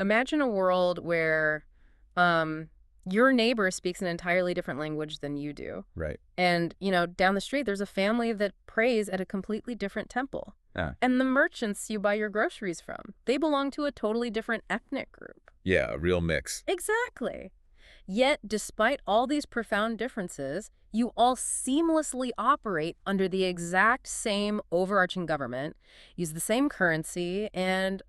Imagine a world where your neighbor speaks an entirely different language than you do. Right. And, down the street, there's a family that prays at a completely different temple. Ah. And the merchants you buy your groceries from, they belong to a totally different ethnic group. Yeah, a real mix. Exactly. Yet, despite all these profound differences, you all seamlessly operate under the exact same overarching government, use the same currency, and,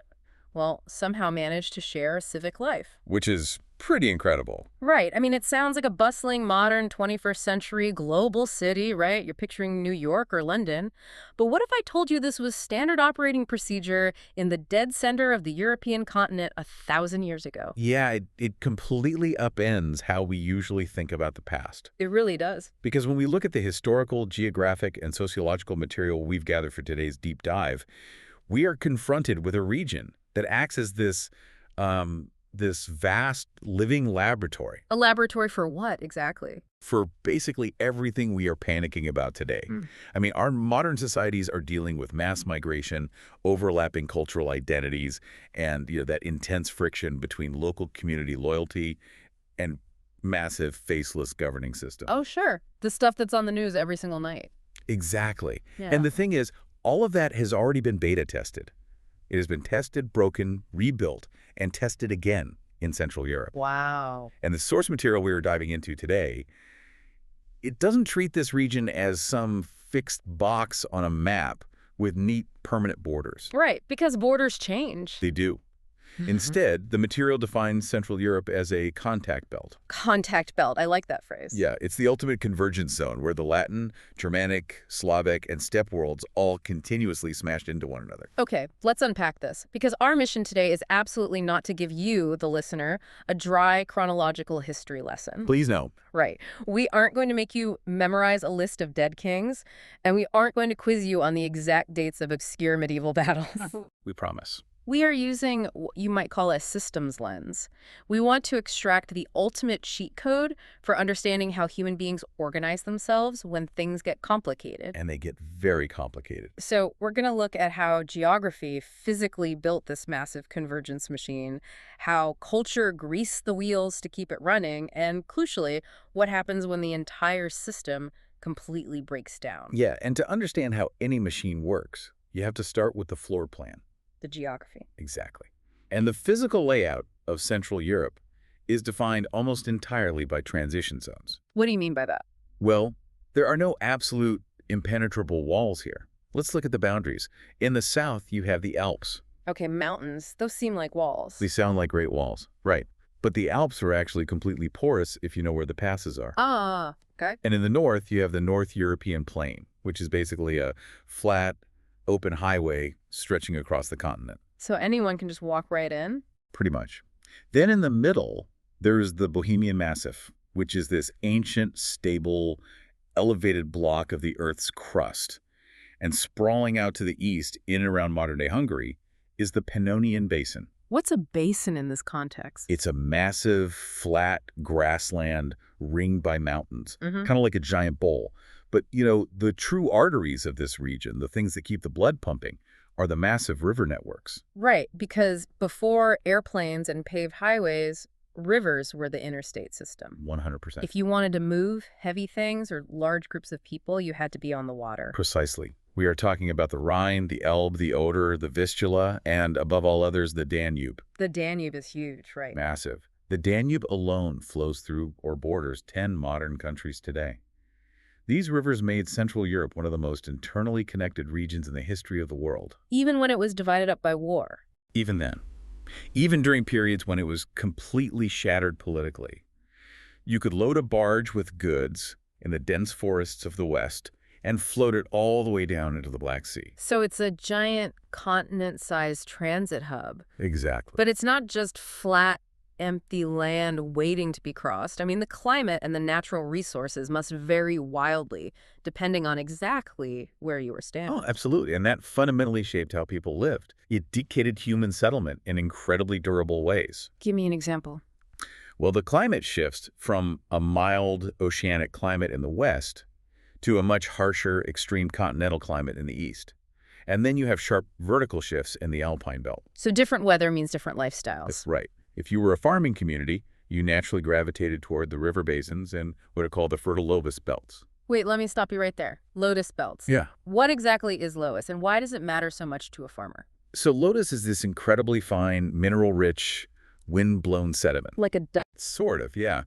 well, somehow manage to share a civic life. Which is pretty incredible. Right. I mean, it sounds like a bustling, modern, 21st century global city, right? You're picturing New York or London. But what if I told you this was standard operating procedure in the dead center of the European continent 1,000 years ago? Yeah, it completely upends how we usually think about the past. It really does. Because when we look at the historical, geographic, and sociological material we've gathered for today's deep dive, we are confronted with a region that acts as this vast living laboratory. A laboratory for what, exactly? For basically everything we are panicking about today. I mean, our modern societies are dealing with mass migration, overlapping cultural identities, and that intense friction between local community loyalty and massive faceless governing system. Oh, sure. The stuff that's on the news every single night. Exactly. Yeah. And the thing is, all of that has already been beta tested. It has been tested, broken, rebuilt, and tested again in Central Europe. Wow. And the source material we are diving into today, it doesn't treat this region as some fixed box on a map with neat permanent borders. Right, because borders change. They do. Instead, the material defines Central Europe as a contact belt. Contact belt. I like that phrase. Yeah, it's the ultimate convergence zone where the Latin, Germanic, Slavic, and steppe worlds all continuously smashed into one another. Okay, let's unpack this, because our mission today is absolutely not to give you, the listener, a dry chronological history lesson. Please no. Right. We aren't going to make you memorize a list of dead kings, and we aren't going to quiz you on the exact dates of obscure medieval battles. We promise. We are using what you might call a systems lens. We want to extract the ultimate cheat code for understanding how human beings organize themselves when things get complicated. And they get very complicated. So we're going to look at how geography physically built this massive convergence machine, how culture greased the wheels to keep it running, and crucially, what happens when the entire system completely breaks down. Yeah, and to understand how any machine works, you have to start with the floor plan. The geography. Exactly. And the physical layout of Central Europe is defined almost entirely by transition zones. What do you mean by that? Well, there are no absolute impenetrable walls here. Let's look at the boundaries. In the south, you have the Alps. Okay, mountains. Those seem like walls. They sound like great walls. Right. But the Alps are actually completely porous if you know where the passes are. Ah, okay. And in the north, you have the North European Plain, which is basically a flat, open highway stretching across the continent. So anyone can just walk right in? Pretty much. Then in the middle, there's the Bohemian Massif, which is this ancient, stable, elevated block of the Earth's crust. And sprawling out to the east, in and around modern-day Hungary, is the Pannonian Basin. What's a basin in this context? It's a massive, flat grassland ringed by mountains, kind of like a giant bowl. But, the true arteries of this region, the things that keep the blood pumping, are the massive river networks. Right, because before airplanes and paved highways, rivers were the interstate system. 100%. If you wanted to move heavy things or large groups of people, you had to be on the water. Precisely. We are talking about the Rhine, the Elbe, the Oder, the Vistula, and above all others, the Danube. The Danube is huge, right? Massive. The Danube alone flows through or borders 10 modern countries today. These rivers made Central Europe one of the most internally connected regions in the history of the world. Even when it was divided up by war. Even then. Even during periods when it was completely shattered politically. You could load a barge with goods in the dense forests of the West and float it all the way down into the Black Sea. So it's a giant continent-sized transit hub. Exactly. But it's not just flat, empty land waiting to be crossed. I mean, the climate and the natural resources must vary wildly, depending on exactly where you were standing. Oh, absolutely. And that fundamentally shaped how people lived. It dictated human settlement in incredibly durable ways. Give me an example. Well, the climate shifts from a mild oceanic climate in the west to a much harsher, extreme continental climate in the east. And then you have sharp vertical shifts in the alpine belt. So different weather means different lifestyles. Right. If you were a farming community, you naturally gravitated toward the river basins and what are called the fertile loess belts. Wait, let me stop you right there. Lotus belts. Yeah. What exactly is loess, and why does it matter so much to a farmer? So lotus is this incredibly fine, mineral-rich, wind-blown sediment. Like a duck. Sort of, yeah.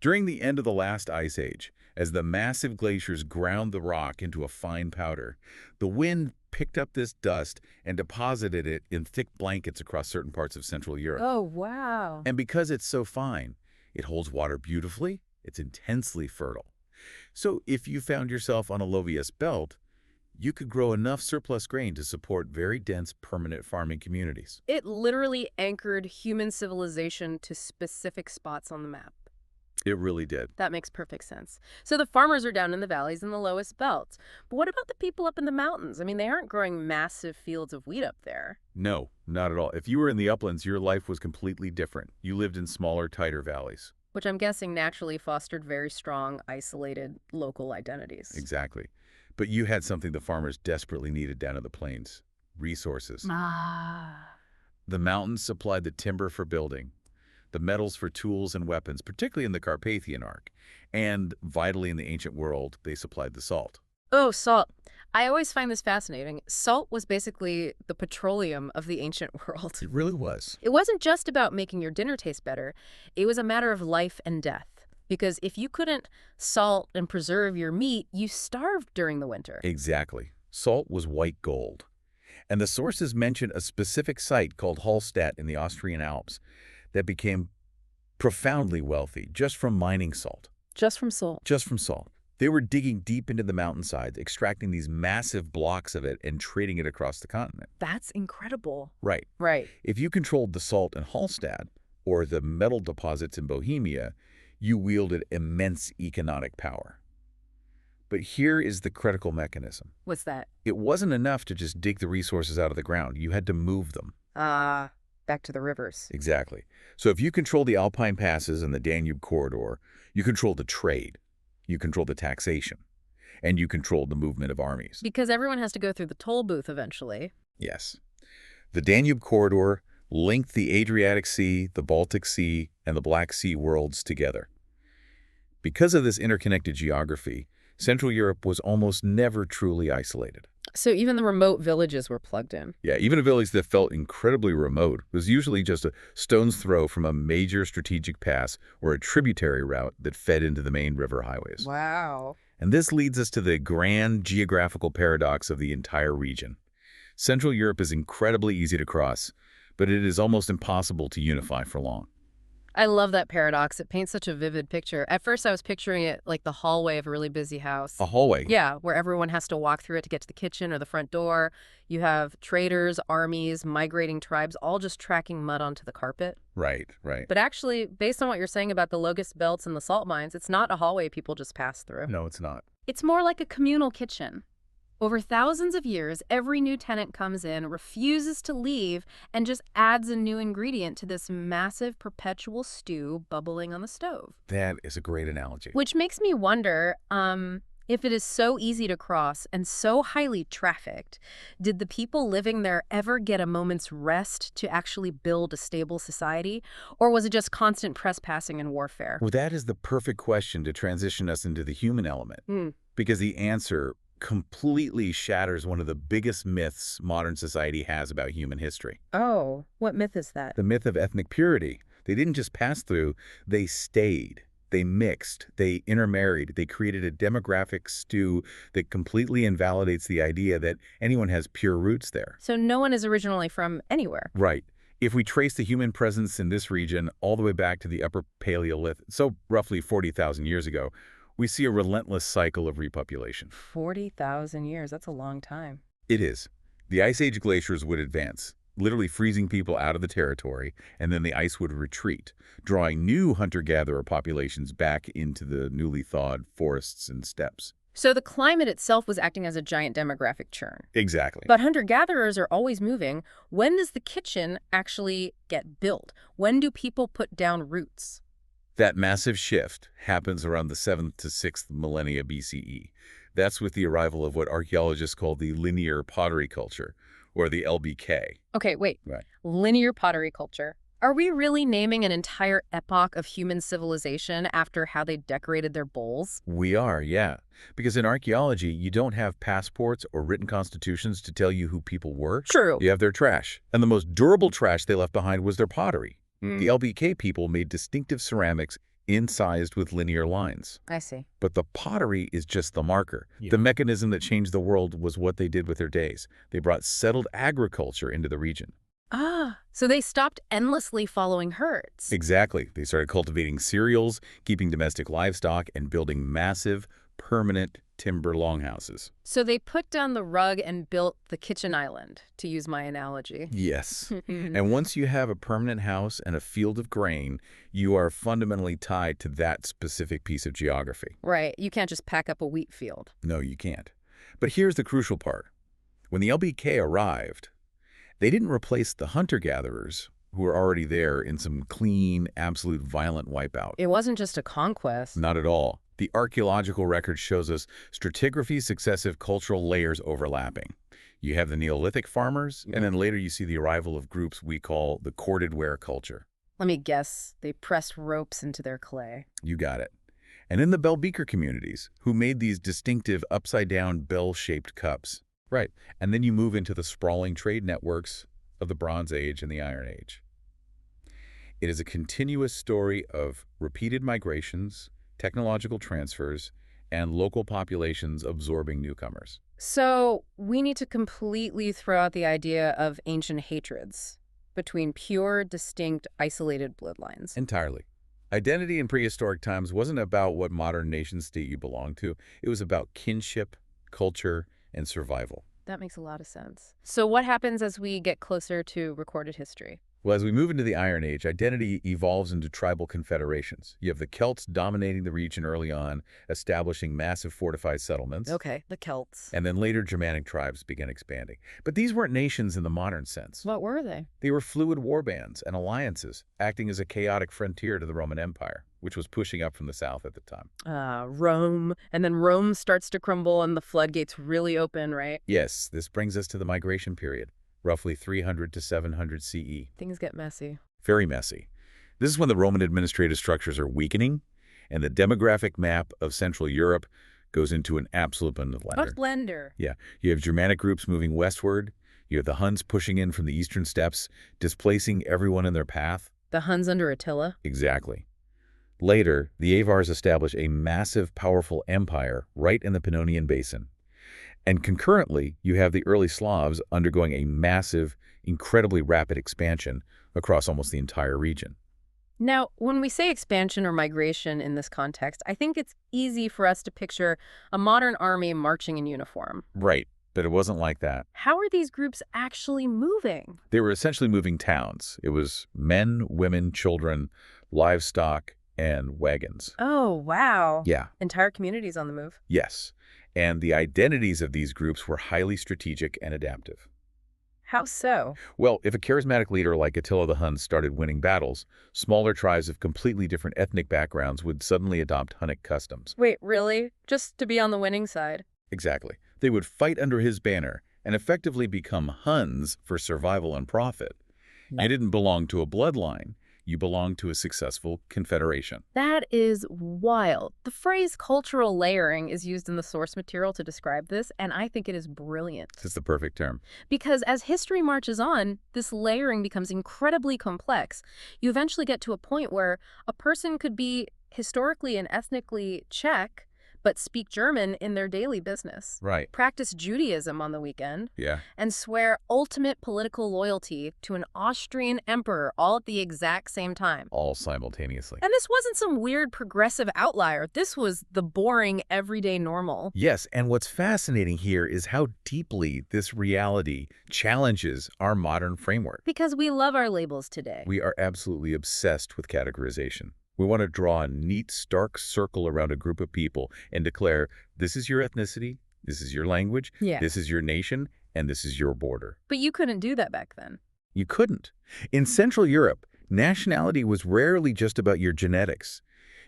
During the end of the last ice age, as the massive glaciers ground the rock into a fine powder, the wind picked up this dust and deposited it in thick blankets across certain parts of Central Europe. Oh, wow. And because it's so fine, it holds water beautifully, it's intensely fertile. So if you found yourself on a loess belt, you could grow enough surplus grain to support very dense, permanent farming communities. It literally anchored human civilization to specific spots on the map. It really did. That makes perfect sense. So the farmers are down in the valleys and the lowest belts. But what about the people up in the mountains? I mean, they aren't growing massive fields of wheat up there. No, not at all. If you were in the uplands, your life was completely different. You lived in smaller, tighter valleys. Which I'm guessing naturally fostered very strong, isolated, local identities. Exactly. But you had something the farmers desperately needed down in the plains: resources. The mountains supplied the timber for building, the metals for tools and weapons, particularly in the Carpathian Arc, and, vitally in the ancient world, they supplied the salt. Oh, salt. I always find this fascinating. Salt was basically the petroleum of the ancient world. It really was. It wasn't just about making your dinner taste better. It was a matter of life and death. Because if you couldn't salt and preserve your meat, you starved during the winter. Exactly. Salt was white gold. And the sources mention a specific site called Hallstatt in the Austrian Alps that became profoundly wealthy just from mining salt. Just from salt. Just from salt. They were digging deep into the mountainsides, extracting these massive blocks of it and trading it across the continent. That's incredible. Right. Right. If you controlled the salt in Hallstatt or the metal deposits in Bohemia, you wielded immense economic power. But here is the critical mechanism. What's that? It wasn't enough to just dig the resources out of the ground. You had to move them. Back to the rivers. Exactly. So if you control the Alpine passes and the Danube corridor, you control the trade, you control the taxation, and you control the movement of armies. Because everyone has to go through the toll booth eventually. Yes. The Danube corridor linked the Adriatic Sea, the Baltic Sea, and the Black Sea worlds together. Because of this interconnected geography, Central Europe was almost never truly isolated. So even the remote villages were plugged in. Yeah, even a village that felt incredibly remote was usually just a stone's throw from a major strategic pass or a tributary route that fed into the main river highways. Wow. And this leads us to the grand geographical paradox of the entire region. Central Europe is incredibly easy to cross, but it is almost impossible to unify for long. I love that paradox. It paints such a vivid picture. At first, I was picturing it like the hallway of a really busy house. A hallway? Yeah, where everyone has to walk through it to get to the kitchen or the front door. You have traders, armies, migrating tribes, all just tracking mud onto the carpet. Right, right. But actually, based on what you're saying about the locust belts and the salt mines, it's not a hallway people just pass through. No, it's not. It's more like a communal kitchen. Over thousands of years, every new tenant comes in, refuses to leave, and just adds a new ingredient to this massive perpetual stew bubbling on the stove. That is a great analogy. Which makes me wonder, if it is so easy to cross and so highly trafficked, did the people living there ever get a moment's rest to actually build a stable society? Or was it just constant trespassing and warfare? Well, that is the perfect question to transition us into the human element. Because the answer completely shatters one of the biggest myths modern society has about human history. Oh, what myth is that? The myth of ethnic purity. They didn't just pass through, they stayed. They mixed, they intermarried, they created a demographic stew that completely invalidates the idea that anyone has pure roots there. So no one is originally from anywhere. Right. If we trace the human presence in this region all the way back to the Upper Paleolithic, so roughly 40,000 years ago, we see a relentless cycle of repopulation. 40,000 years, that's a long time. It is. The Ice Age glaciers would advance, literally freezing people out of the territory, and then the ice would retreat, drawing new hunter-gatherer populations back into the newly thawed forests and steppes. So the climate itself was acting as a giant demographic churn. Exactly. But hunter-gatherers are always moving. When does the kitchen actually get built? When do people put down roots? That massive shift happens around the 7th to 6th millennia BCE. That's with the arrival of what archaeologists call the linear pottery culture, or the LBK. Okay, wait. Right. Linear pottery culture. Are we really naming an entire epoch of human civilization after how they decorated their bowls? We are, yeah. Because in archaeology, you don't have passports or written constitutions to tell you who people were. True. You have their trash. And the most durable trash they left behind was their pottery. The LBK people made distinctive ceramics incised with linear lines. I see. But the pottery is just the marker. Yeah. The mechanism that changed the world was what they did with their days. They brought settled agriculture into the region. Ah, so they stopped endlessly following herds. Exactly. They started cultivating cereals, keeping domestic livestock, and building massive, permanent timber longhouses. So they put down the rug and built the kitchen island, to use my analogy. Yes. And once you have a permanent house and a field of grain, you are fundamentally tied to that specific piece of geography. Right, you can't just pack up a wheat field. No, you can't. But here's the crucial part. When the LBK arrived, they didn't replace the hunter-gatherers who were already there in some clean, absolute violent wipeout. It wasn't just a conquest. Not at all. The archaeological record shows us stratigraphy's successive cultural layers overlapping. You have the Neolithic farmers, and then later you see the arrival of groups we call the corded ware culture. Let me guess, they pressed ropes into their clay. You got it. And in the bell beaker communities, who made these distinctive upside-down bell-shaped cups. Right. And then you move into the sprawling trade networks of the Bronze Age and the Iron Age. It is a continuous story of repeated migrations, technological transfers, and local populations absorbing newcomers. So we need to completely throw out the idea of ancient hatreds between pure, distinct, isolated bloodlines. Entirely. Identity in prehistoric times wasn't about what modern nation-state you belonged to. It was about kinship, culture, and survival. That makes a lot of sense. So what happens as we get closer to recorded history? Well, as we move into the Iron Age, identity evolves into tribal confederations. You have the Celts dominating the region early on, establishing massive fortified settlements. Okay, the Celts. And then later Germanic tribes began expanding. But these weren't nations in the modern sense. What were they? They were fluid warbands and alliances, acting as a chaotic frontier to the Roman Empire, which was pushing up from the south at the time. Rome. And then Rome starts to crumble and the floodgates really open, right? Yes, this brings us to the migration period, roughly 300 to 700 CE. Things get messy. Very messy. This is when the Roman administrative structures are weakening, and the demographic map of Central Europe goes into an absolute blender. What blender? Yeah, you have Germanic groups moving westward. You have the Huns pushing in from the eastern steppes, displacing everyone in their path. The Huns under Attila? Exactly. Later, the Avars establish a massive, powerful empire right in the Pannonian Basin. And concurrently, you have the early Slavs undergoing a massive, incredibly rapid expansion across almost the entire region. Now, when we say expansion or migration in this context, I think it's easy for us to picture a modern army marching in uniform. Right, but it wasn't like that. How are these groups actually moving? They were essentially moving towns. It was men, women, children, livestock, and wagons. Oh, wow. Yeah. Entire communities on the move. Yes. And the identities of these groups were highly strategic and adaptive. How so? Well, if a charismatic leader like Attila the Hun started winning battles, smaller tribes of completely different ethnic backgrounds would suddenly adopt Hunnic customs. Wait, really? Just to be on the winning side? Exactly. They would fight under his banner and effectively become Huns for survival and profit. You didn't belong to a bloodline. You belonged to a successful confederation. That is wild. The phrase cultural layering is used in the source material to describe this, and I think it is brilliant. It's the perfect term. Because as history marches on, this layering becomes incredibly complex. You eventually get to a point where a person could be historically and ethnically Czech, but speak German in their daily business. Right. Practice Judaism on the weekend. Yeah. And swear ultimate political loyalty to an Austrian emperor all at the exact same time. All simultaneously. And this wasn't some weird progressive outlier. This was the boring, everyday normal. Yes, and what's fascinating here is how deeply this reality challenges our modern framework. Because we love our labels today. We are absolutely obsessed with categorization. We want to draw a neat, stark circle around a group of people and declare, this is your ethnicity, this is your language, this is your nation, and this is your border. But you couldn't do that back then. You couldn't. In Central Europe, nationality was rarely just about your genetics.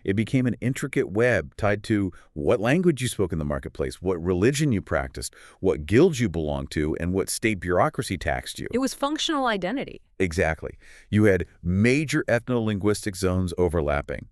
It became an intricate web tied to what language you spoke in the marketplace, what religion you practiced, what guilds you belonged to, and what state bureaucracy taxed you. It was functional identity. Exactly. You had major ethno-linguistic zones overlapping.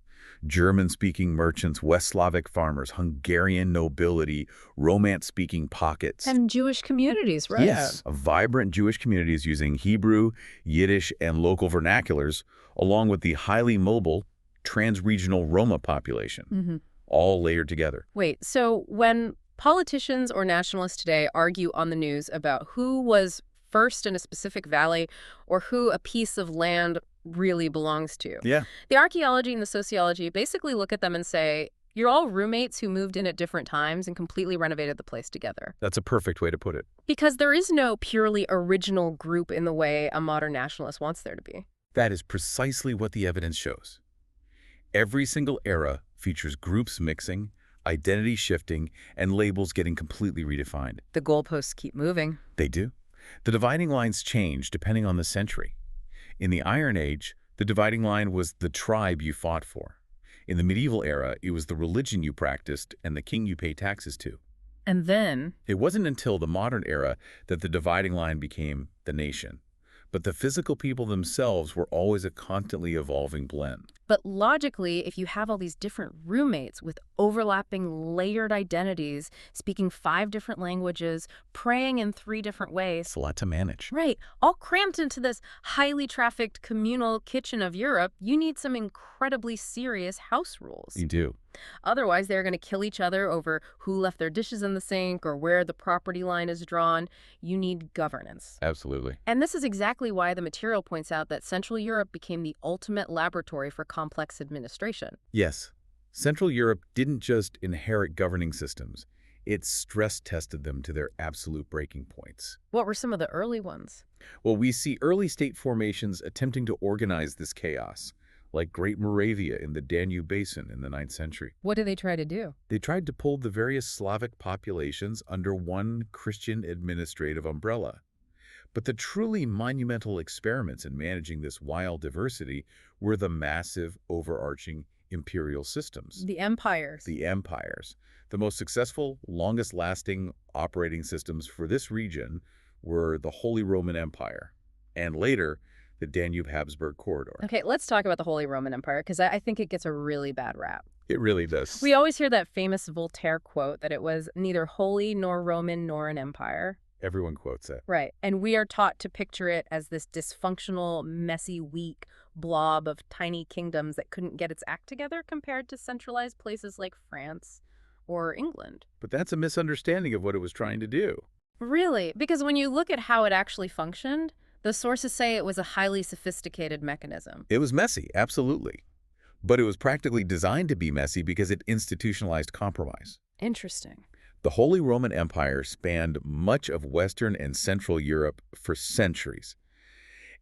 German-speaking merchants, West Slavic farmers, Hungarian nobility, Romance-speaking pockets. And Jewish communities, right? Yes, vibrant Jewish communities using Hebrew, Yiddish, and local vernaculars, along with the highly mobile trans-regional Roma population, all layered together. Wait, so when politicians or nationalists today argue on the news about who was first in a specific valley or who a piece of land really belongs to, Yeah. the archaeology and the sociology basically look at them and say, you're all roommates who moved in at different times and completely renovated the place together. That's a perfect way to put it. Because there is no purely original group in the way a modern nationalist wants there to be. That is precisely what the evidence shows. Every single era features groups mixing, identity shifting, and labels getting completely redefined. The goalposts keep moving. They do. The dividing lines change depending on the century. In the Iron Age, the dividing line was the tribe you fought for. In the medieval era, it was the religion you practiced and the king you pay taxes to. And then It wasn't until the modern era that the dividing line became the nation. But the physical people themselves were always a constantly evolving blend. But logically, if you have all these different roommates with overlapping layered identities, speaking 5 different languages, praying in 3 different ways, It's a lot to manage. right, all cramped into this highly trafficked communal kitchen of Europe, you need some incredibly serious house rules. You do. Otherwise, they're going to kill each other over who left their dishes in the sink or where the property line is drawn. You need governance. Absolutely. And this is exactly why the material points out that Central Europe became the ultimate laboratory for complex administration. Yes. Central Europe didn't just inherit governing systems. It stress-tested them to their absolute breaking points. What were some of the early ones? Well, we see early state formations attempting to organize this chaos, like Great Moravia in the Danube Basin in the 9th century. What did they try to do? They tried to pull the various Slavic populations under one Christian administrative umbrella. But the truly monumental experiments in managing this wild diversity were the massive, overarching imperial systems. The empires. The empires. The most successful, longest-lasting operating systems for this region were the Holy Roman Empire, and later, the Danube-Habsburg corridor. Okay, let's talk about the Holy Roman Empire, because I think it gets a really bad rap. It really does. We always hear that famous Voltaire quote that it was neither holy nor Roman nor an empire. Everyone quotes it. Right, and we are taught to picture it as this dysfunctional, messy, weak blob of tiny kingdoms that couldn't get its act together compared to centralized places like France or England. But that's a misunderstanding of what it was trying to do. Really? Because when you look at how it actually functioned, the sources say it was a highly sophisticated mechanism. It was messy, absolutely. But it was practically designed to be messy because it institutionalized compromise. Interesting. The Holy Roman Empire spanned much of Western and Central Europe for centuries.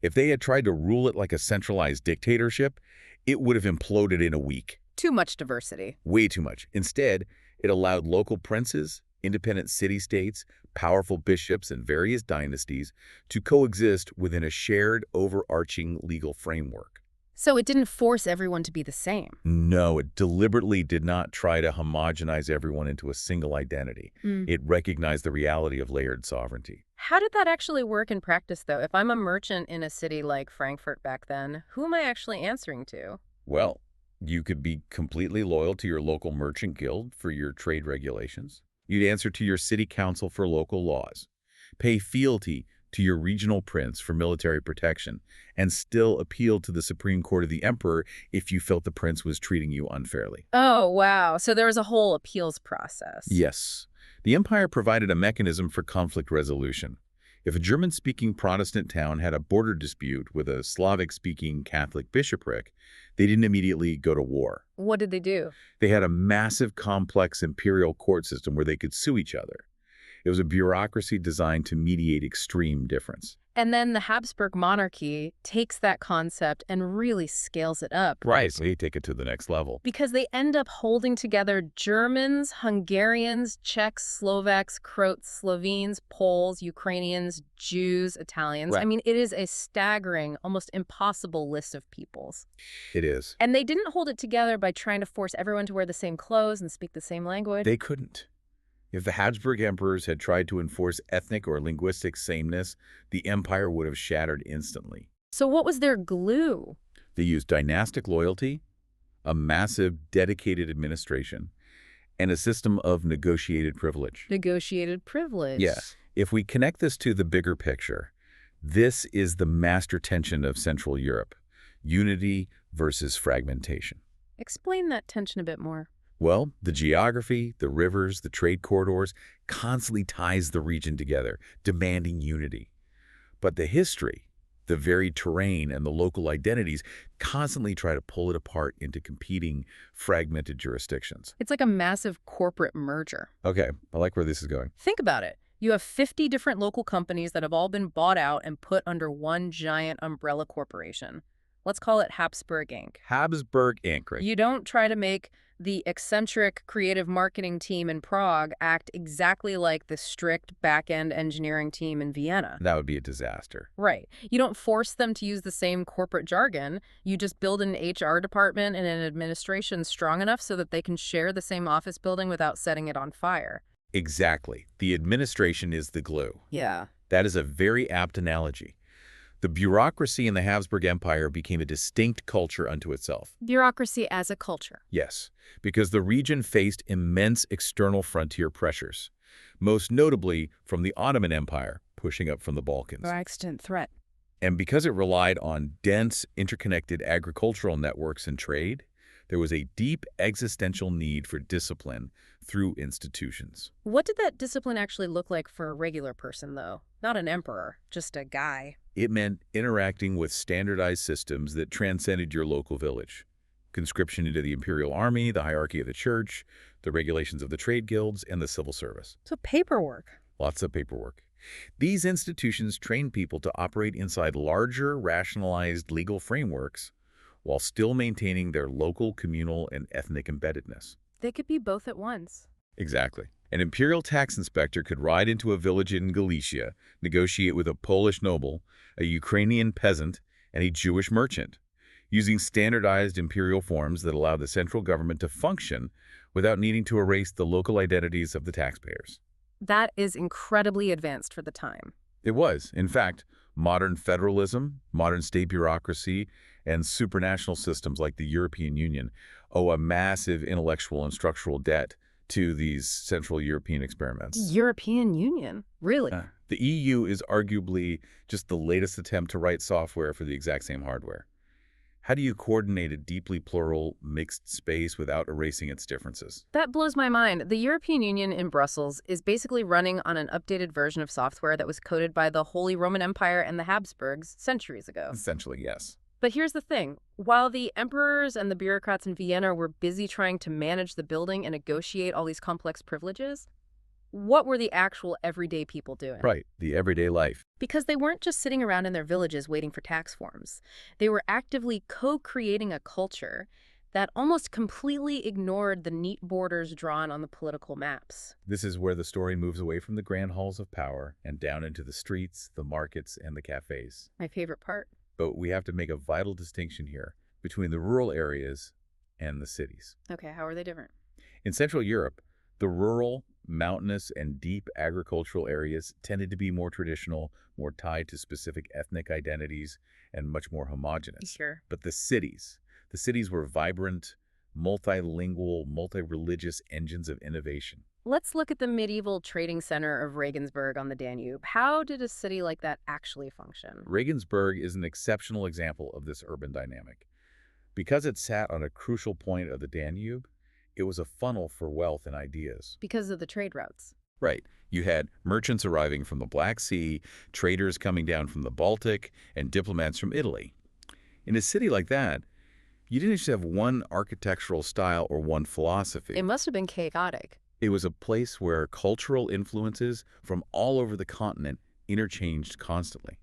If they had tried to rule it like a centralized dictatorship, it would have imploded in a week. Too much diversity. Way too much. Instead, it allowed local princes, independent city-states, powerful bishops, and various dynasties to coexist within a shared, overarching legal framework. So it didn't force everyone to be the same. No, it deliberately did not try to homogenize everyone into a single identity. It recognized the reality of layered sovereignty. How did that actually work in practice, though? If I'm a merchant in a city like Frankfurt back then, who am I actually answering to? Well, you could be completely loyal to your local merchant guild for your trade regulations. You'd answer to your city council for local laws, pay fealty to your regional prince for military protection, and still appeal to the Supreme Court of the Emperor if you felt the prince was treating you unfairly. Oh, wow. So there was a whole appeals process. Yes. The empire provided a mechanism for conflict resolution. If a German-speaking Protestant town had a border dispute with a Slavic-speaking Catholic bishopric, they didn't immediately go to war. What did they do? They had a massive, complex imperial court system where they could sue each other. It was a bureaucracy designed to mediate extreme difference. And then the Habsburg monarchy takes that concept and really scales it up. Right. So they take it to the next level. Because they end up holding together Germans, Hungarians, Czechs, Slovaks, Croats, Slovenes, Poles, Ukrainians, Jews, Italians. Right. I mean, it is a staggering, almost impossible list of peoples. It is. And they didn't hold it together by trying to force everyone to wear the same clothes and speak the same language. They couldn't. If the Habsburg emperors had tried to enforce ethnic or linguistic sameness, the empire would have shattered instantly. So what was their glue? They used dynastic loyalty, a massive, dedicated administration, and a system of negotiated privilege. Negotiated privilege. Yes. If we connect this to the bigger picture, this is the master tension of Central Europe: unity versus fragmentation. Explain that tension a bit more. Well, the geography, the rivers, the trade corridors constantly ties the region together, demanding unity. But the history, the varied terrain, and the local identities constantly try to pull it apart into competing, fragmented jurisdictions. It's like a massive corporate merger. Okay, I like where this is going. Think about it. You have 50 different local companies that have all been bought out and put under one giant umbrella corporation. Let's call it Habsburg Inc. Habsburg Inc. Right? You don't try to make the eccentric creative marketing team in Prague act exactly like the strict back-end engineering team in Vienna. That would be a disaster. Right. You don't force them to use the same corporate jargon. You just build an HR department and an administration strong enough so that they can share the same office building without setting it on fire. Exactly. The administration is the glue. Yeah. That is a very apt analogy. The bureaucracy in the Habsburg Empire became a distinct culture unto itself. Bureaucracy as a culture. Yes, because the region faced immense external frontier pressures, most notably from the Ottoman Empire pushing up from the Balkans. Extant threat. And because it relied on dense, interconnected agricultural networks and trade, there was a deep existential need for discipline through institutions. What did that discipline actually look like for a regular person, though? Not an emperor, just a guy. It meant interacting with standardized systems that transcended your local village. Conscription into the imperial army, the hierarchy of the church, the regulations of the trade guilds, and the civil service. So paperwork. Lots of paperwork. These institutions trained people to operate inside larger, rationalized legal frameworks while still maintaining their local, communal, and ethnic embeddedness. They could be both at once. Exactly. An imperial tax inspector could ride into a village in Galicia, negotiate with a Polish noble, a Ukrainian peasant, and a Jewish merchant, using standardized imperial forms that allow the central government to function without needing to erase the local identities of the taxpayers. That is incredibly advanced for the time. It was, in fact, modern federalism, modern state bureaucracy, and supranational systems like the European Union owe a massive intellectual and structural debt to these Central European experiments. European Union? Really? The EU is arguably just the latest attempt to write software for the exact same hardware. How do you coordinate a deeply plural, mixed space without erasing its differences? That blows my mind. The European Union in Brussels is basically running on an updated version of software that was coded by the Holy Roman Empire and the Habsburgs centuries ago. Essentially, yes. But here's the thing. While the emperors and the bureaucrats in Vienna were busy trying to manage the building and negotiate all these complex privileges, what were the actual everyday people doing? Right, the everyday life. Because they weren't just sitting around in their villages waiting for tax forms. They were actively co-creating a culture that almost completely ignored the neat borders drawn on the political maps. This is where the story moves away from the grand halls of power and down into the streets, the markets, and the cafes. My favorite part. But we have to make a vital distinction here between the rural areas and the cities. Okay, how are they different? In Central Europe, the rural, mountainous, and deep agricultural areas tended to be more traditional, more tied to specific ethnic identities, and much more homogeneous. Sure. But the cities were vibrant, multilingual, multi-religious engines of innovation. Let's look at the medieval trading center of Regensburg on the Danube. How did a city like that actually function? Regensburg is an exceptional example of this urban dynamic. Because it sat on a crucial point of the Danube, it was a funnel for wealth and ideas. Because of the trade routes. Right. You had merchants arriving from the Black Sea, traders coming down from the Baltic, and diplomats from Italy. In a city like that, you didn't just have one architectural style or one philosophy. It must have been chaotic. It was a place where cultural influences from all over the continent interchanged constantly.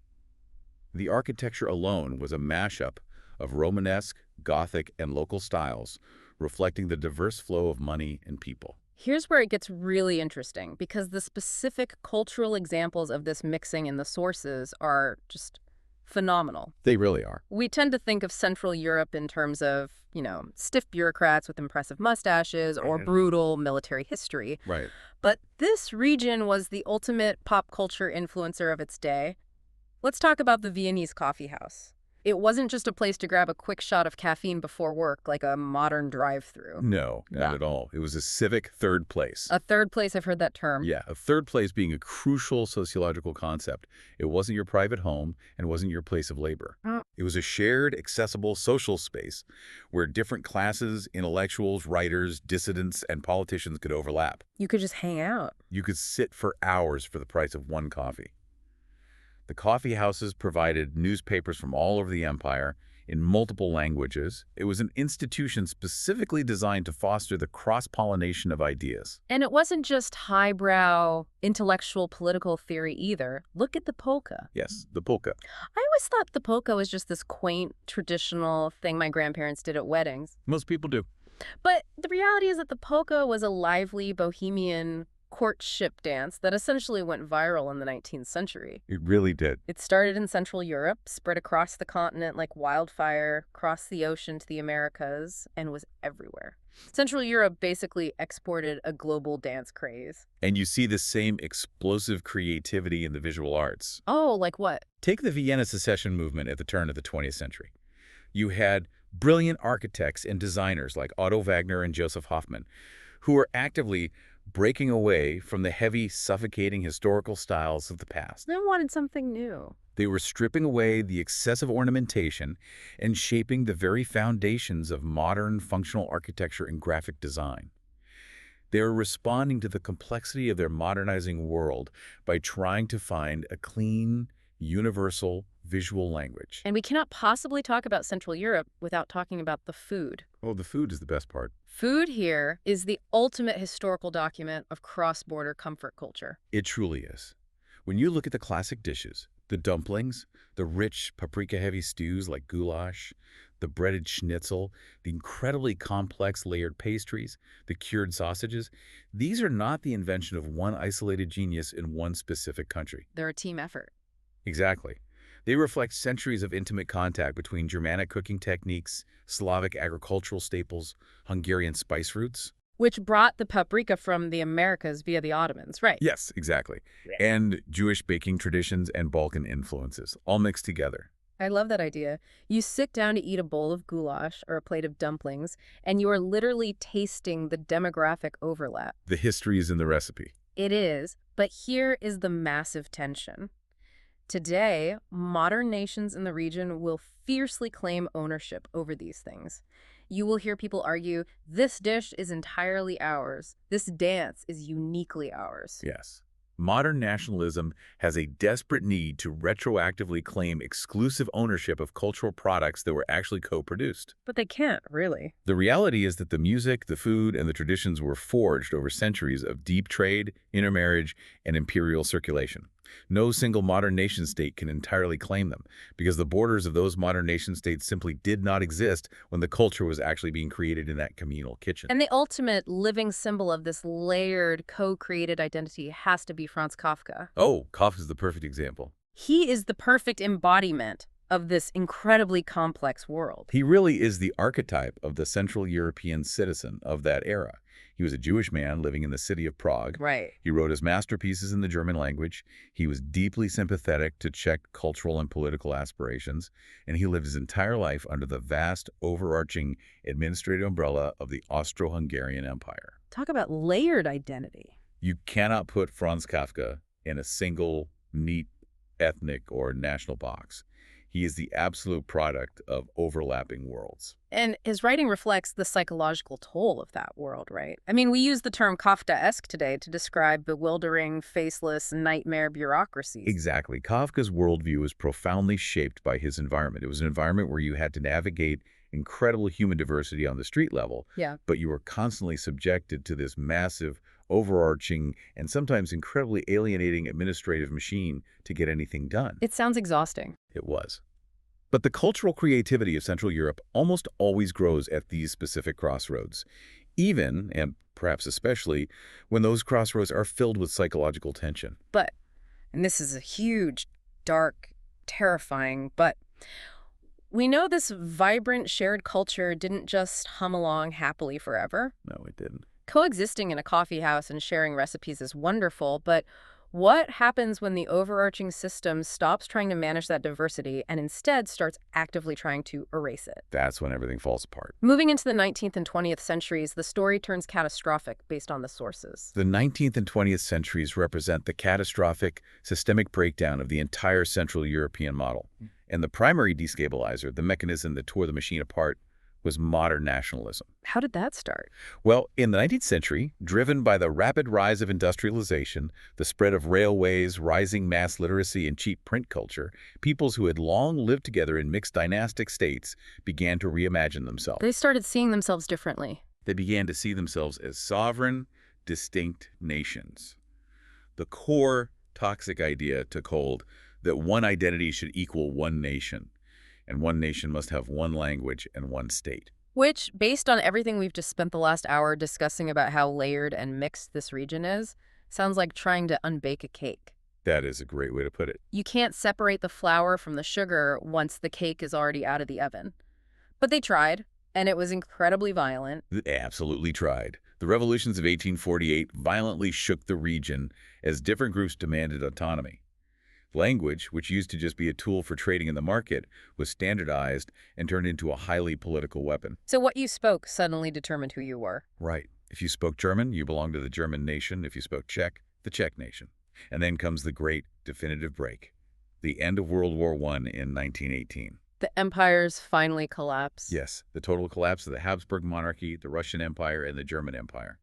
The architecture alone was a mashup of Romanesque, Gothic, and local styles, reflecting the diverse flow of money and people. Here's where it gets really interesting, because the specific cultural examples of this mixing in the sources are just phenomenal. They really are. We tend to think of Central Europe in terms of, stiff bureaucrats with impressive mustaches or Right. brutal military history. Right. But this region was the ultimate pop culture influencer of its day. Let's talk about the Viennese coffee house. It wasn't just a place to grab a quick shot of caffeine before work like a modern drive-through. No, not Yeah. at all. It was a civic third place. A third place, I've heard that term. Yeah, a third place being a crucial sociological concept. It wasn't your private home and wasn't your place of labor. Oh. It was a shared, accessible social space where different classes, intellectuals, writers, dissidents, and politicians could overlap. You could just hang out. You could sit for hours for the price of one coffee. The coffee houses provided newspapers from all over the empire in multiple languages. It was an institution specifically designed to foster the cross-pollination of ideas. And it wasn't just highbrow intellectual political theory either. Look at the polka. Yes, the polka. I always thought the polka was just this quaint, traditional thing my grandparents did at weddings. Most people do. But the reality is that the polka was a lively, bohemian courtship dance that essentially went viral in the 19th century. It really did. It started in Central Europe, spread across the continent like wildfire, crossed the ocean to the Americas, and was everywhere. Central Europe basically exported a global dance craze. And you see the same explosive creativity in the visual arts. Oh, like what? Take the Vienna Secession movement at the turn of the 20th century. You had brilliant architects and designers like Otto Wagner and Joseph Hoffmann, who were actively breaking away from the heavy, suffocating historical styles of the past. They wanted something new. They were stripping away the excessive ornamentation and shaping the very foundations of modern functional architecture and graphic design. They were responding to the complexity of their modernizing world by trying to find a clean, universal visual language. And we cannot possibly talk about Central Europe without talking about the food. Oh, the food is the best part. Food here is the ultimate historical document of cross-border comfort culture. It truly is. When you look at the classic dishes, the dumplings, the rich paprika-heavy stews like goulash, the breaded schnitzel, the incredibly complex layered pastries, the cured sausages, these are not the invention of one isolated genius in one specific country. They're a team effort. Exactly. They reflect centuries of intimate contact between Germanic cooking techniques, Slavic agricultural staples, Hungarian spice roots. Which brought the paprika from the Americas via the Ottomans, right? Yes, exactly. And Jewish baking traditions and Balkan influences, all mixed together. I love that idea. You sit down to eat a bowl of goulash or a plate of dumplings, and you are literally tasting the demographic overlap. The history is in the recipe. It is, but here is the massive tension. Today, modern nations in the region will fiercely claim ownership over these things. You will hear people argue, this dish is entirely ours. This dance is uniquely ours. Yes. Modern nationalism has a desperate need to retroactively claim exclusive ownership of cultural products that were actually co-produced. But they can't, really. The reality is that the music, the food, and the traditions were forged over centuries of deep trade, intermarriage, and imperial circulation. No single modern nation-state can entirely claim them, because the borders of those modern nation-states simply did not exist when the culture was actually being created in that communal kitchen. And the ultimate living symbol of this layered, co-created identity has to be Franz Kafka. Oh, Kafka's the perfect example. He is the perfect embodiment of this incredibly complex world. He really is the archetype of the Central European citizen of that era. He was a Jewish man living in the city of Prague. Right. He wrote his masterpieces in the German language. He was deeply sympathetic to Czech cultural and political aspirations, and he lived his entire life under the vast, overarching administrative umbrella of the Austro-Hungarian Empire. Talk about layered identity. You cannot put Franz Kafka in a single, neat, ethnic or national box. He is the absolute product of overlapping worlds. And his writing reflects the psychological toll of that world, right? I mean, we use the term Kafkaesque today to describe bewildering, faceless, nightmare bureaucracies. Exactly. Kafka's worldview was profoundly shaped by his environment. It was an environment where you had to navigate incredible human diversity on the street level, Yeah. but you were constantly subjected to this massive, overarching, and sometimes incredibly alienating administrative machine to get anything done. It sounds exhausting. It was. But the cultural creativity of Central Europe almost always grows at these specific crossroads, even, and perhaps especially, when those crossroads are filled with psychological tension. But, and this is a huge, dark, terrifying, but we know this vibrant shared culture didn't just hum along happily forever. No, it didn't. Coexisting in a coffee house and sharing recipes is wonderful, but what happens when the overarching system stops trying to manage that diversity and instead starts actively trying to erase it? That's when everything falls apart. Moving into the 19th and 20th centuries, the story turns catastrophic based on the sources. The 19th and 20th centuries represent the catastrophic, systemic breakdown of the entire Central European model. And the primary destabilizer, the mechanism that tore the machine apart, was modern nationalism. How did that start? Well, in the 19th century, driven by the rapid rise of industrialization, the spread of railways, rising mass literacy, and cheap print culture, peoples who had long lived together in mixed dynastic states began to reimagine themselves. They started seeing themselves differently. They began to see themselves as sovereign, distinct nations. The core toxic idea took hold that one identity should equal one nation, and one nation must have one language and one state. Which, based on everything we've just spent the last hour discussing about how layered and mixed this region is, sounds like trying to unbake a cake. That is a great way to put it. You can't separate the flour from the sugar once the cake is already out of the oven. But they tried, and it was incredibly violent. They absolutely tried. The revolutions of 1848 violently shook the region as different groups demanded autonomy. Language, which used to just be a tool for trading in the market, was standardized and turned into a highly political weapon. So what you spoke suddenly determined who you were. Right. If you spoke German, you belonged to the German nation. If you spoke Czech, the Czech nation. And then comes the great definitive break, the end of World War I in 1918. The empires finally collapse. Yes, the total collapse of the Habsburg monarchy, the Russian Empire, and the German Empire.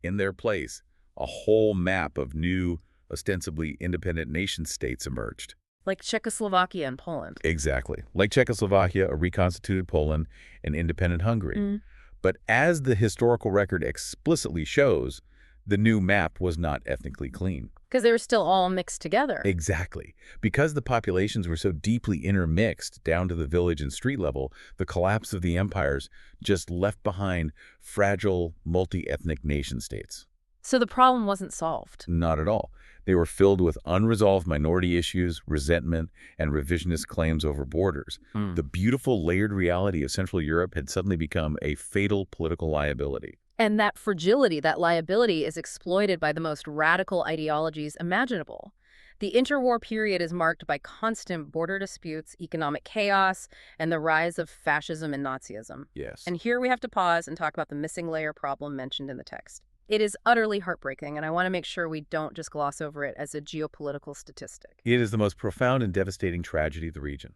In their place, a whole map of new, ostensibly independent nation-states emerged. Like Czechoslovakia and Poland. Exactly. Like Czechoslovakia, a reconstituted Poland, and independent Hungary. But as the historical record explicitly shows, the new map was not ethnically clean. Because they were still all mixed together. Exactly. Because the populations were so deeply intermixed down to the village and street level, the collapse of the empires just left behind fragile, multi-ethnic nation-states. So the problem wasn't solved. Not at all. They were filled with unresolved minority issues, resentment, and revisionist claims over borders. The beautiful layered reality of Central Europe had suddenly become a fatal political liability. And that fragility, that liability, is exploited by the most radical ideologies imaginable. The interwar period is marked by constant border disputes, economic chaos, and the rise of fascism and Nazism. Yes. And here we have to pause and talk about the missing layer problem mentioned in the text. It is utterly heartbreaking, and I want to make sure we don't just gloss over it as a geopolitical statistic. It is the most profound and devastating tragedy of the region.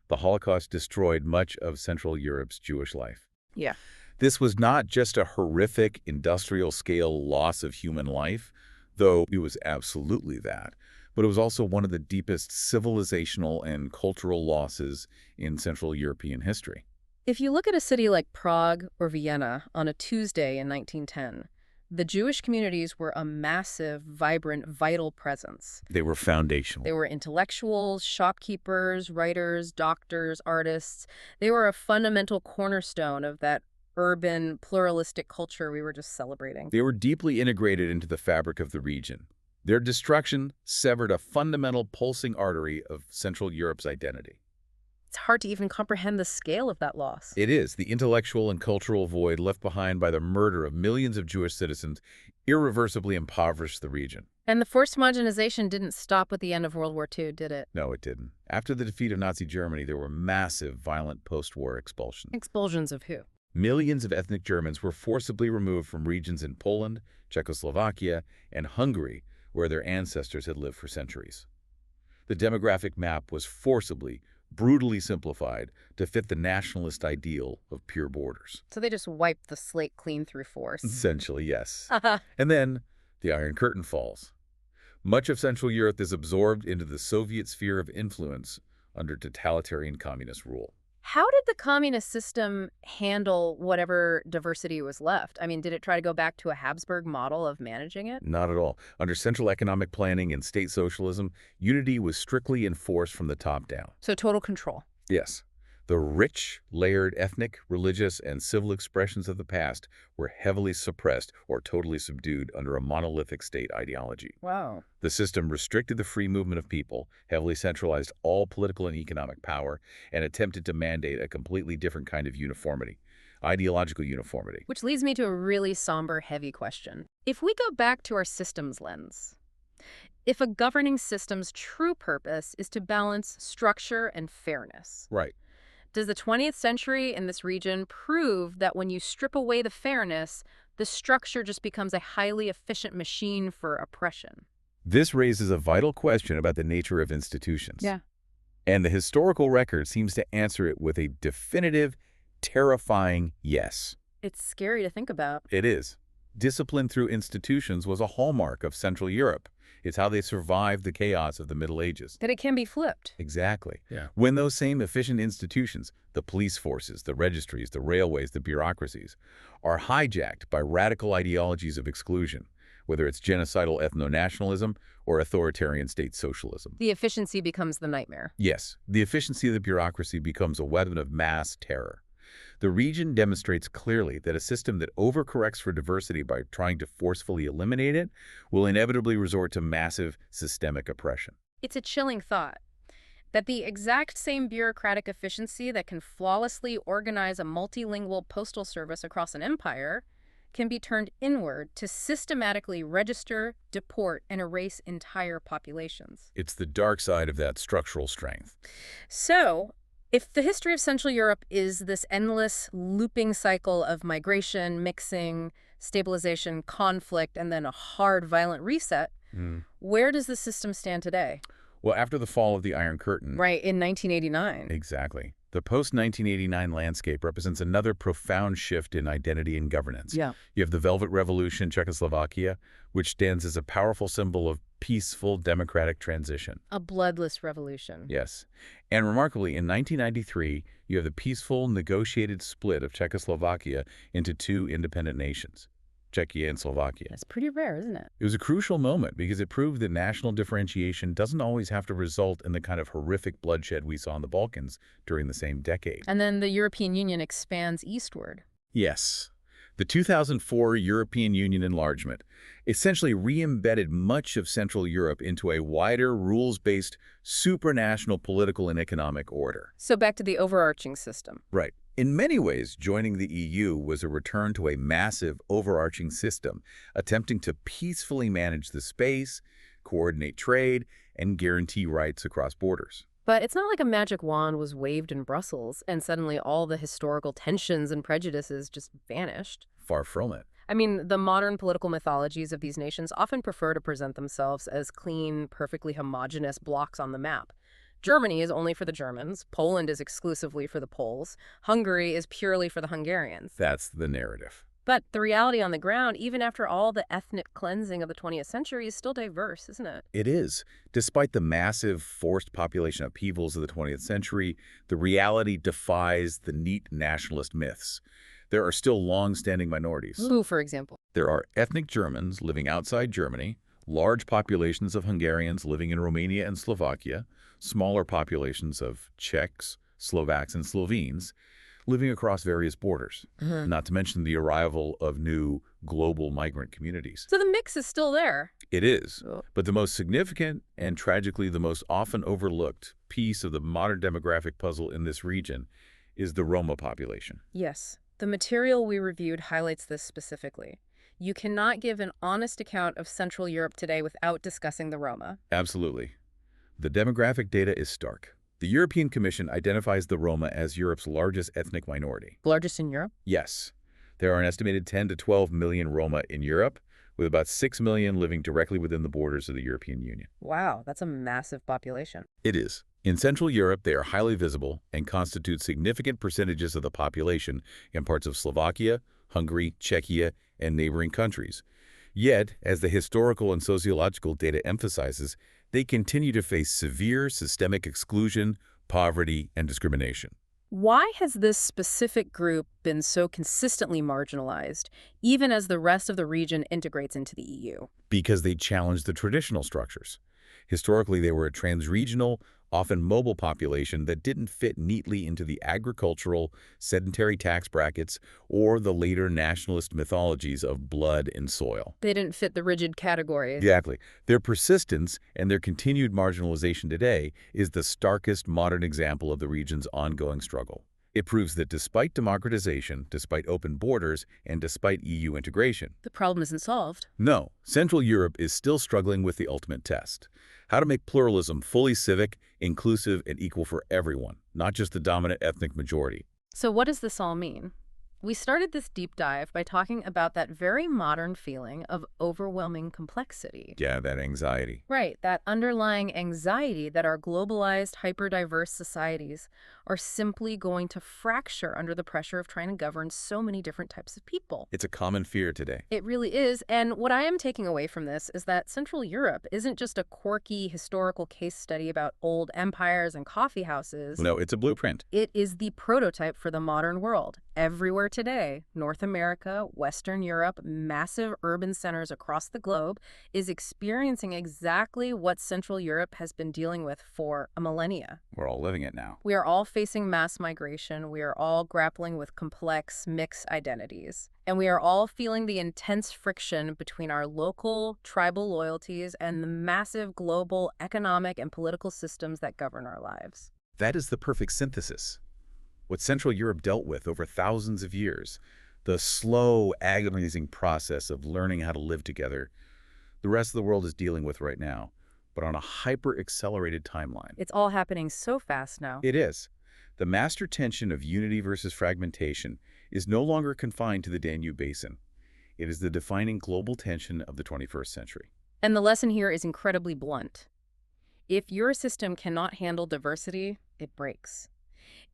The Holocaust destroyed much of Central Europe's Jewish life. Yeah. This was not just a horrific industrial-scale loss of human life, though it was absolutely that, but it was also one of the deepest civilizational and cultural losses in Central European history. If you look at a city like Prague or Vienna on a Tuesday in 1910, the Jewish communities were a massive, vibrant, vital presence. They were foundational. They were intellectuals, shopkeepers, writers, doctors, artists. They were a fundamental cornerstone of that urban, pluralistic culture we were just celebrating. They were deeply integrated into the fabric of the region. Their destruction severed a fundamental pulsing artery of Central Europe's identity. It's hard to even comprehend the scale of that loss. It is. The intellectual and cultural void left behind by the murder of millions of Jewish citizens irreversibly impoverished the region. And the forced homogenization didn't stop with the end of World War II, did it? No, it didn't. After the defeat of Nazi Germany, there were massive, violent post-war expulsions. Expulsions of who? Millions of ethnic Germans were forcibly removed from regions in Poland, Czechoslovakia, and Hungary, where their ancestors had lived for centuries. The demographic map was forcibly, brutally simplified to fit the nationalist ideal of pure borders. So they just wiped the slate clean through force. Essentially, yes. And then the Iron Curtain falls. Much of Central Europe is absorbed into the Soviet sphere of influence under totalitarian communist rule. How did the communist system handle whatever diversity was left? I mean, did it try to go back to a Habsburg model of managing it? Not at all. Under central economic planning and state socialism, unity was strictly enforced from the top down. So total control. Yes. The rich, layered ethnic, religious, and civil expressions of the past were heavily suppressed or totally subdued under a monolithic state ideology. Wow. The system restricted the free movement of people, heavily centralized all political and economic power, and attempted to mandate a completely different kind of uniformity, ideological uniformity. Which leads me to a really somber, heavy question. If we go back to our systems lens, if a governing system's true purpose is to balance structure and fairness, Right. does the 20th century in this region prove that when you strip away the fairness, the structure just becomes a highly efficient machine for oppression? This raises a vital question about the nature of institutions. Yeah. And the historical record seems to answer it with a definitive, terrifying yes. It's scary to think about. It is. Discipline through institutions was a hallmark of Central Europe. It's how they survived the chaos of the Middle Ages. That it can be flipped. Exactly. Yeah. When those same efficient institutions, the police forces, the registries, the railways, the bureaucracies, are hijacked by radical ideologies of exclusion, whether it's genocidal ethno-nationalism or authoritarian state socialism. The efficiency becomes the nightmare. Yes, the efficiency of the bureaucracy becomes a weapon of mass terror. The region demonstrates clearly that a system that overcorrects for diversity by trying to forcefully eliminate it will inevitably resort to massive systemic oppression. It's a chilling thought that the exact same bureaucratic efficiency that can flawlessly organize a multilingual postal service across an empire can be turned inward to systematically register, deport, and erase entire populations. It's the dark side of that structural strength. So, if the history of Central Europe is this endless looping cycle of migration, mixing, stabilization, conflict, and then a hard, violent reset, where does the system stand today? Well, after the fall of the Iron Curtain. Right, in 1989. Exactly. The post-1989 landscape represents another profound shift in identity and governance. Yeah. You have the Velvet Revolution, Czechoslovakia, which stands as a powerful symbol of peaceful democratic transition. A bloodless revolution. Yes. And remarkably, in 1993, you have the peaceful, negotiated split of Czechoslovakia into two independent nations, Czechia and Slovakia. That's pretty rare, isn't it? It was a crucial moment because it proved that national differentiation doesn't always have to result in the kind of horrific bloodshed we saw in the Balkans during the same decade. And then the European Union expands eastward. Yes. The 2004 European Union enlargement essentially re-embedded much of Central Europe into a wider, rules-based, supranational political and economic order. So back to the overarching system. Right. In many ways, joining the EU was a return to a massive, overarching system, attempting to peacefully manage the space, coordinate trade, and guarantee rights across borders. But it's not like a magic wand was waved in Brussels and suddenly all the historical tensions and prejudices just vanished. Far from it. I mean, the modern political mythologies of these nations often prefer to present themselves as clean, perfectly homogeneous blocks on the map. Germany is only for the Germans, Poland is exclusively for the Poles, Hungary is purely for the Hungarians. That's the narrative. But the reality on the ground, even after all the ethnic cleansing of the 20th century, is still diverse, isn't it? It is. Despite the massive forced population upheavals of the 20th century, the reality defies the neat nationalist myths. There are still long-standing minorities. Who, for example? There are ethnic Germans living outside Germany, large populations of Hungarians living in Romania and Slovakia, smaller populations of Czechs, Slovaks, and Slovenes living across various borders, not to mention the arrival of new global migrant communities. So the mix is still there. It is, but the most significant and tragically the most often overlooked piece of the modern demographic puzzle in this region is the Roma population. Yes. The material we reviewed highlights this specifically. You cannot give an honest account of Central Europe today without discussing the Roma. Absolutely. The demographic data is stark. The European Commission identifies the Roma as Europe's largest ethnic minority. Largest in Europe? Yes. There are an estimated 10 to 12 million Roma in Europe, with about 6 million living directly within the borders of the European Union. Wow, that's a massive population. It is. In Central Europe, they are highly visible and constitute significant percentages of the population in parts of Slovakia, Hungary, Czechia, and neighboring countries. Yet, as the historical and sociological data emphasizes, they continue to face severe systemic exclusion, poverty, and discrimination. Why has this specific group been so consistently marginalized, even as the rest of the region integrates into the EU? Because they challenged the traditional structures. Historically, they were a transregional, often mobile population that didn't fit neatly into the agricultural, sedentary tax brackets or the later nationalist mythologies of blood and soil. They didn't fit the rigid categories. Exactly. Their persistence and their continued marginalization today is the starkest modern example of the region's ongoing struggle. It proves that despite democratization, despite open borders, and despite EU integration, The problem isn't solved. no, Central Europe is still struggling with the ultimate test: how to make pluralism fully civic, inclusive, and equal for everyone, not just the dominant ethnic majority. So what does this all mean? We started this deep dive by talking about that very modern feeling of overwhelming complexity. Yeah, that anxiety. Right, that underlying anxiety that our globalized, hyper-diverse societies are simply going to fracture under the pressure of trying to govern so many different types of people. It's a common fear today. It really is, and what I am taking away from this is that Central Europe isn't just a quirky historical case study about old empires and coffee houses. No, it's a blueprint. It is the prototype for the modern world. Everywhere today, North America, Western Europe, massive urban centers across the globe, is experiencing exactly what Central Europe has been dealing with for a millennia. We're all living it now. We are all facing mass migration. We are all grappling with complex, mixed identities. And we are all feeling the intense friction between our local, tribal loyalties and the massive global economic and political systems that govern our lives. That is the perfect synthesis. What Central Europe dealt with over thousands of years, the slow, agonizing process of learning how to live together, the rest of the world is dealing with right now, but on a hyper-accelerated timeline. It's all happening so fast now. It is. The master tension of unity versus fragmentation is no longer confined to the Danube Basin. It is the defining global tension of the 21st century. And the lesson here is incredibly blunt. If your system cannot handle diversity, it breaks.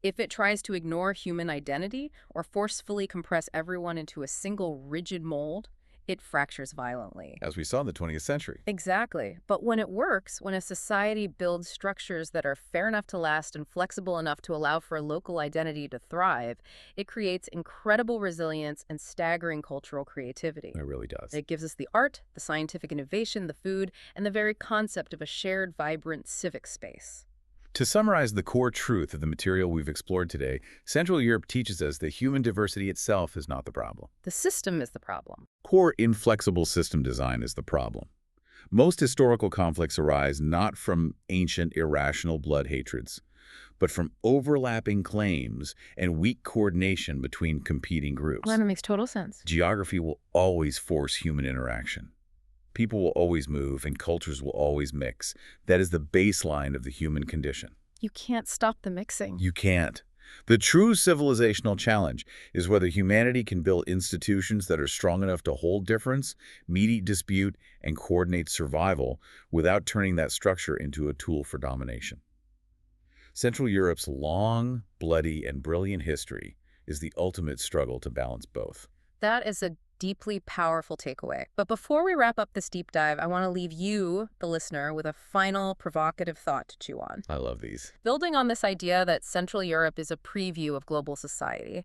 If it tries to ignore human identity or forcefully compress everyone into a single rigid mold, it fractures violently. As we saw in the 20th century. Exactly. But when it works, when a society builds structures that are fair enough to last and flexible enough to allow for a local identity to thrive, it creates incredible resilience and staggering cultural creativity. It really does. It gives us the art, the scientific innovation, the food, and the very concept of a shared, vibrant civic space. To summarize the core truth of the material we've explored today, Central Europe teaches us that human diversity itself is not the problem. The system is the problem. Core inflexible system design is the problem. Most historical conflicts arise not from ancient irrational blood hatreds, but from overlapping claims and weak coordination between competing groups. Well, that makes total sense. Geography will always force human interaction. People will always move and cultures will always mix. That is the baseline of the human condition. You can't stop the mixing. You can't. The true civilizational challenge is whether humanity can build institutions that are strong enough to hold difference, mediate dispute, and coordinate survival without turning that structure into a tool for domination. Central Europe's long, bloody, and brilliant history is the ultimate struggle to balance both. That is a deeply powerful takeaway. But before we wrap up this deep dive, I want to leave you, the listener, with a final provocative thought to chew on. I love these. Building on this idea that Central Europe is a preview of global society,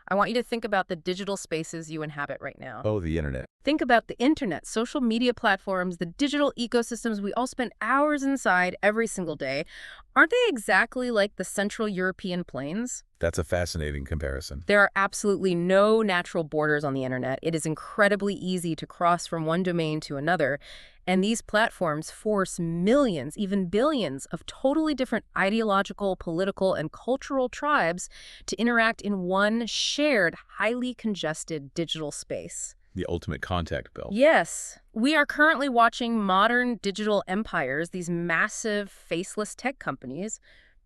I want you to think about the digital spaces you inhabit right now. Oh, the internet. Think about the internet, social media platforms, the digital ecosystems we all spend hours inside every single day. Aren't they exactly like the Central European plains? That's a fascinating comparison. There are absolutely no natural borders on the internet. It is incredibly easy to cross from one domain to another. And these platforms force millions, even billions, of totally different ideological, political, and cultural tribes to interact in one shared, highly congested digital space. The ultimate contact belt. Yes. We are currently watching modern digital empires, these massive, faceless tech companies,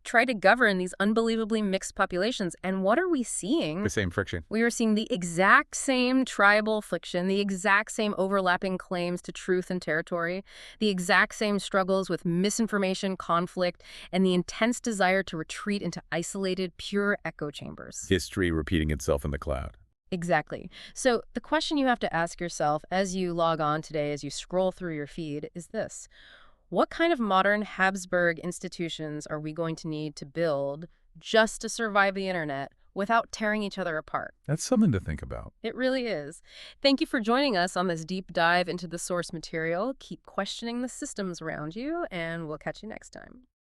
try to govern these unbelievably mixed populations. And what are we seeing? The same friction. We are seeing the exact same tribal friction, the exact same overlapping claims to truth and territory, the exact same struggles with misinformation, conflict, and the intense desire to retreat into isolated, pure echo chambers. History repeating itself in the cloud. Exactly. So the question you have to ask yourself as you log on today, as you scroll through your feed, is this: what kind of modern Habsburg institutions are we going to need to build just to survive the internet without tearing each other apart. That's something to think about. It really is. Thank you for joining us on this deep dive into the source material. Keep questioning the systems around you, and we'll catch you next time.